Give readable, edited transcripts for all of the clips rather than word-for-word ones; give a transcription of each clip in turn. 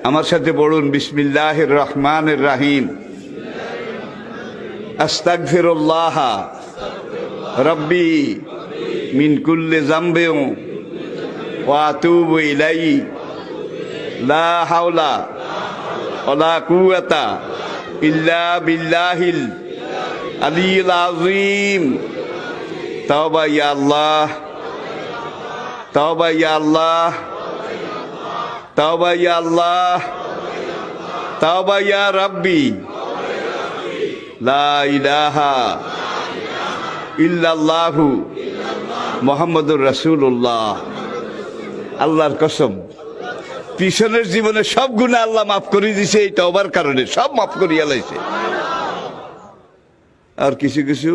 আমার সাথে পড়ুন, বিসমিল্লাহির রহমানির রহিম। আস্তাগফিরুল্লাহ রব্বি মিন কুল্লি যামবিন ওয়া আতুবু ইলাইহি লা হাওলা ওয়ালা কুওয়াতা ইল্লা বিল্লাহিল আলিয়্যিল আযীম। তাওবা ইয়া আল্লাহ, তাওবা ইয়া আল্লাহ, তাওবা ইয়া আল্লাহ, তাওবা ইয়া রাব্বি, লা ইলাহা ইল্লাল্লাহু মুহাম্মাদুর রাসূলুল্লাহ। আল্লাহর কসম, পিছনের জীবনে সব গুনাহ আল্লাহ মাফ করে দিয়েছে এই তওবার কারণে, সব মাফ করিয়া লাইছে। আর কিছু কিছু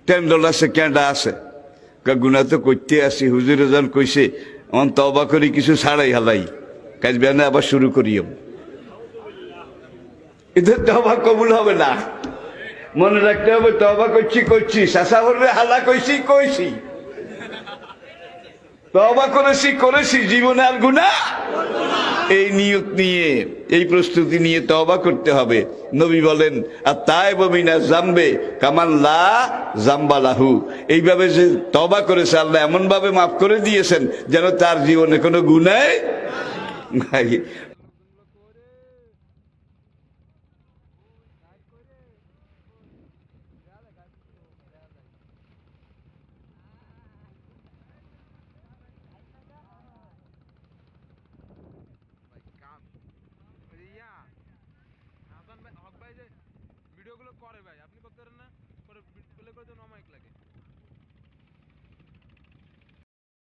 টেন্ডল আছে, ক্যান্ডা আছে, গুনাহ তো করতে আসি, হুজুরে যখন কইছে অন তওবা করি কিছু ছাড়াই হালাই, কাজ বেনে আবার শুরু করিও, এদের তওবা কবুল হবে না। মনে রাখতে হবে তওবা করছি করছি, শাসা বলবে হালা কইছি কইছি, তওবা করেছি করেছি, জীবনে আর গুনাহ। এই নিয়ত নিয়ে, এই প্রস্তুতি নিয়ে তওবা করতে হবে। নবী বলেন আত-তাইবু মিনা যামবে কামান লা যামবা লাহু। এইভাবে যে তওবা করেছে আল্লাহ এমন ভাবে মাফ করে দিয়েছেন যেন তার জীবনে কোনো গুনাহ নাই। হাসান ভাই, হক ভাই যে ভিডিওগুলো করে ভাই, আপনি করতে পারেন না? করে প্লে করে দেন, অমাইক লাগে।